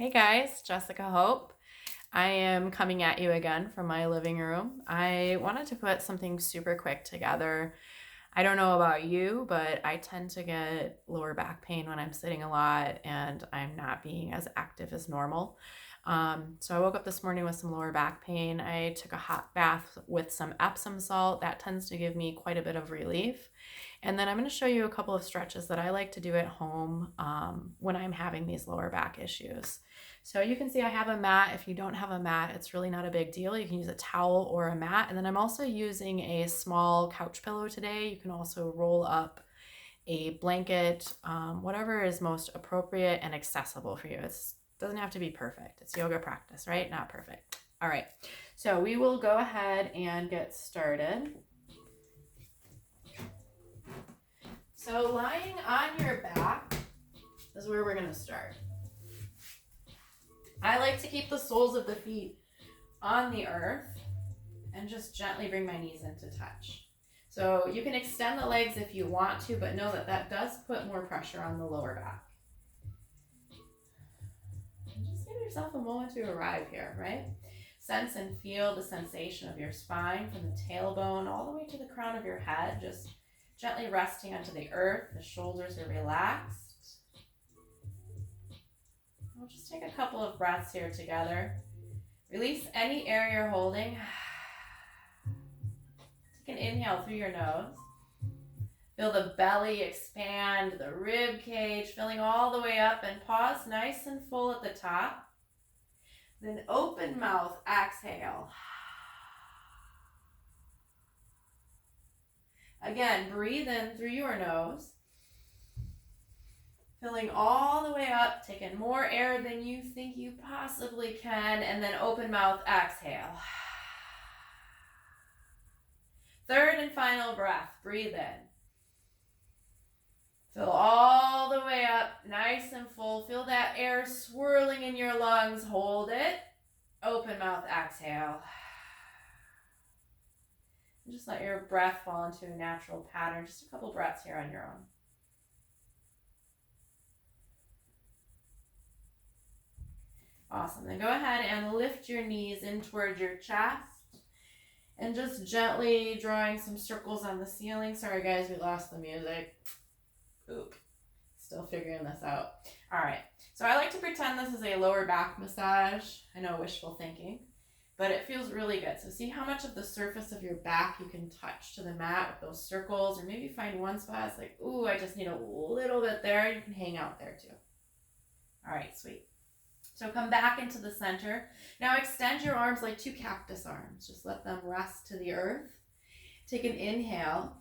Hey guys, Jessica Hope. I am coming at you again from my living room. I wanted to put something super quick together. I don't know about you, but I tend to get lower back pain when I'm sitting a lot and I'm not being as active as normal. So I woke up this morning with some lower back pain. I took a hot bath with some Epsom salt. That tends to give me quite a bit of relief. And then I'm going to show you a couple of stretches that I like to do at home when I'm having these lower back issues. So you can see I have a mat. If you don't have a mat, it's really not a big deal. You can use a towel or a mat. And then I'm also using a small couch pillow today. You can also roll up a blanket, whatever is most appropriate and accessible for you. It doesn't have to be perfect. It's yoga practice, right? Not perfect. All right. So we will go ahead and get started. So lying on your back is where we're going to start. I like to keep the soles of the feet on the earth and just gently bring my knees into touch. So you can extend the legs if you want to, but know that that does put more pressure on the lower back. And just give yourself a moment to arrive here, right? Sense and feel the sensation of your spine from the tailbone all the way to the crown of your head, just gently resting onto the earth. The shoulders are relaxed. We'll just take a couple of breaths here together. Release any air you're holding. Take an inhale through your nose. Feel the belly expand, the rib cage filling all the way up, and pause nice and full at the top. Then open mouth, exhale. Again, breathe in through your nose. Filling all the way up, taking more air than you think you possibly can, and then open mouth, exhale. Third and final breath, breathe in. Fill all the way up, nice and full. Feel that air swirling in your lungs. Hold it. Open mouth, exhale. And just let your breath fall into a natural pattern. Just a couple breaths here on your own. Awesome. Then go ahead and lift your knees in towards your chest. And just gently drawing some circles on the ceiling. Sorry guys, we lost the music. Oop. Still figuring this out. All right. So I like to pretend this is a lower back massage. I know, wishful thinking, but it feels really good. So see how much of the surface of your back you can touch to the mat with those circles, or maybe find one spot. It's like, ooh, I just need a little bit there. You can hang out there too. All right, sweet. So come back into the center. Now extend your arms like two cactus arms. Just let them rest to the earth. Take an inhale.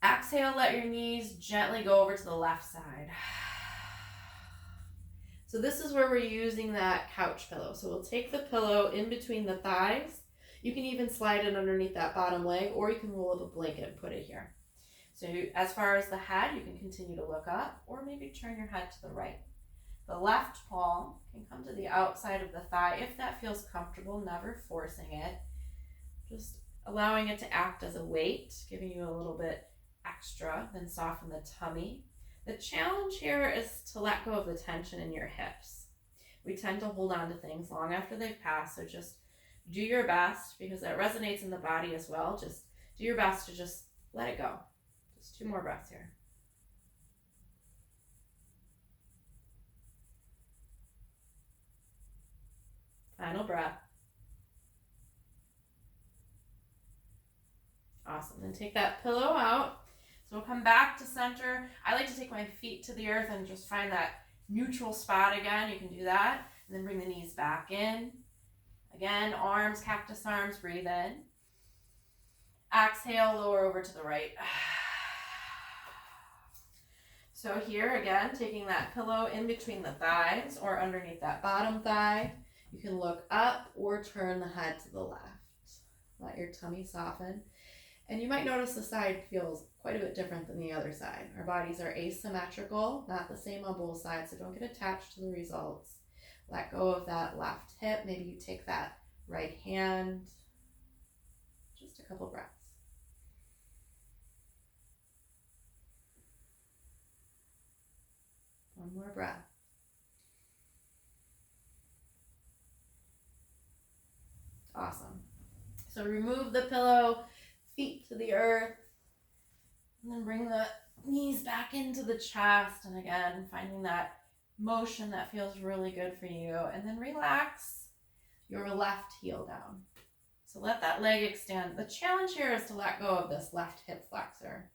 Exhale, let your knees gently go over to the left side. So this is where we're using that couch pillow. So we'll take the pillow in between the thighs. You can even slide it underneath that bottom leg, or you can roll up a blanket and put it here. So as far as the head, you can continue to look up, or maybe turn your head to the right. The left palm can come to the outside of the thigh if that feels comfortable, never forcing it. Just allowing it to act as a weight, giving you a little bit extra, then soften the tummy. The challenge here is to let go of the tension in your hips. We tend to hold on to things long after they've passed, so just do your best, because that resonates in the body as well. Just do your best to just let it go. Just 2 more breaths here. Final breath. Awesome. Then take that pillow out. So we'll come back to center. I like to take my feet to the earth and just find that neutral spot again. You can do that. And then bring the knees back in. Again, arms, cactus arms, breathe in. Exhale, lower over to the right. So here again, taking that pillow in between the thighs or underneath that bottom thigh. You can look up or turn the head to the left. Let your tummy soften. And you might notice the side feels quite a bit different than the other side. Our bodies are asymmetrical, not the same on both sides, so don't get attached to the results. Let go of that left hip. Maybe you take that right hand. Just a couple breaths. One more breath. Awesome. So remove the pillow, feet to the earth, and then bring the knees back into the chest. And again, finding that motion that feels really good for you. And then relax your left heel down. So let that leg extend. The challenge here is to let go of this left hip flexor.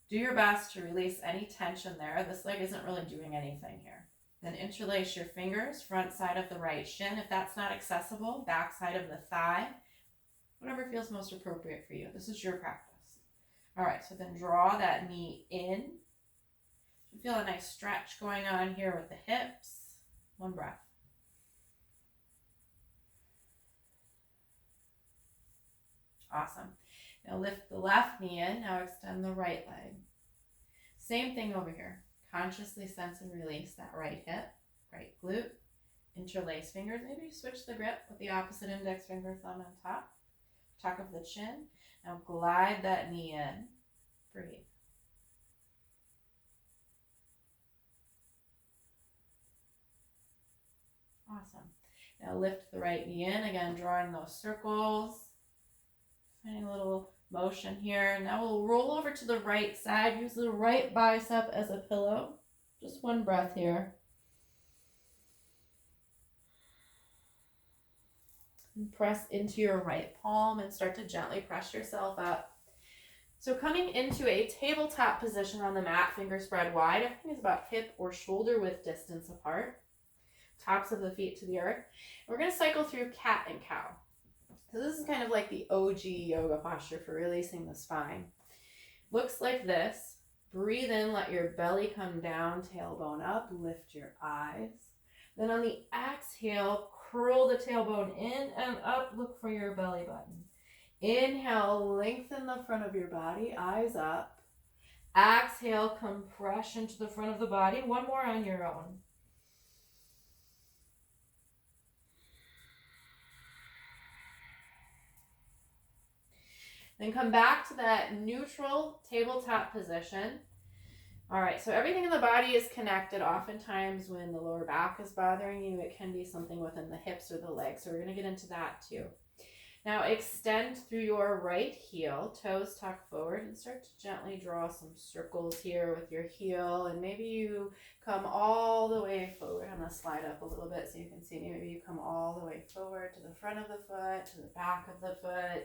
Do your best to release any tension there. This leg isn't really doing anything here. Then interlace your fingers, front side of the right shin. If that's not accessible, back side of the thigh. Whatever feels most appropriate for you. This is your practice. All right, so then draw that knee in. You feel a nice stretch going on here with the hips. One breath. Awesome. Now lift the left knee in. Now extend the right leg. Same thing over here. Consciously sense and release that right hip, right glute. Interlace fingers. Maybe switch the grip with the opposite index finger, thumb on top. Tuck of the chin. Now glide that knee in. Breathe. Awesome. Now lift the right knee in. Again, drawing those circles. Finding a little motion here. Now we'll roll over to the right side. Use the right bicep as a pillow. Just one breath here. And press into your right palm and start to gently press yourself up. So coming into a tabletop position on the mat, fingers spread wide. Everything is about hip or shoulder width distance apart. Tops of the feet to the earth. We're going to cycle through cat and cow. So this is kind of like the OG yoga posture for releasing the spine. Looks like this. Breathe in, let your belly come down, tailbone up, lift your eyes. Then on the exhale, curl the tailbone in and up, look for your belly button. Inhale, lengthen the front of your body, eyes up. Exhale, compression to the front of the body. One more on your own. Then come back to that neutral tabletop position. All right, so everything in the body is connected. Oftentimes when the lower back is bothering you, it can be something within the hips or the legs. So we're going to get into that too. Now extend through your right heel, toes tuck forward, and start to gently draw some circles here with your heel. And maybe you come all the way forward. I'm going to slide up a little bit so you can see me. Maybe you come all the way forward to the front of the foot, to the back of the foot.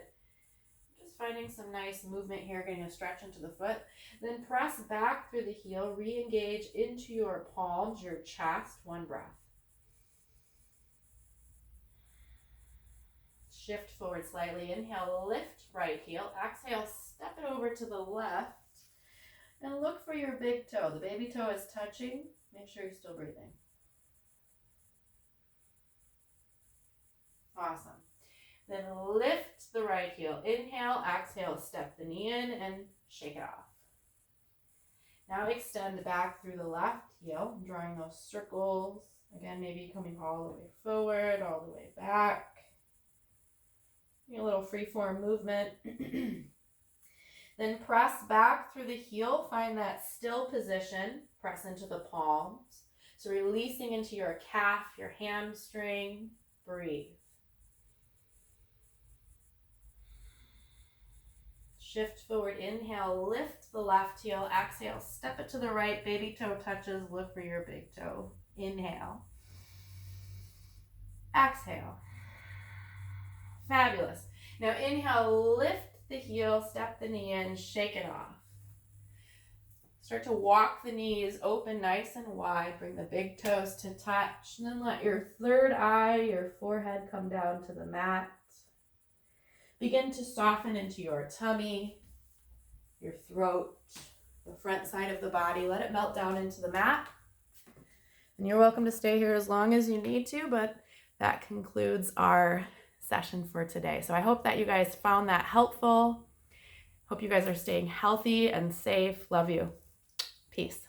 Just finding some nice movement here, getting a stretch into the foot. Then press back through the heel, re-engage into your palms, your chest. One breath. Shift forward slightly. Inhale, lift right heel. Exhale, step it over to the left. And look for your big toe. The baby toe is touching. Make sure you're still breathing. Awesome. Then lift the right heel. Inhale, exhale, step the knee in and shake it off. Now extend back through the left heel, drawing those circles. Again, maybe coming all the way forward, all the way back. A little free-form movement. Then press back through the heel. Find that still position. Press into the palms. So releasing into your calf, your hamstring. Breathe. Shift forward. Inhale, lift the left heel. Exhale, step it to the right. Baby toe touches. Look for your big toe. Inhale. Exhale. Fabulous. Now inhale, lift the heel, step the knee in, shake it off. Start to walk the knees open nice and wide. Bring the big toes to touch. And then let your third eye, your forehead come down to the mat. Begin to soften into your tummy, your throat, the front side of the body. Let it melt down into the mat. And you're welcome to stay here as long as you need to, but that concludes our session for today. So I hope that you guys found that helpful. Hope you guys are staying healthy and safe. Love you. Peace.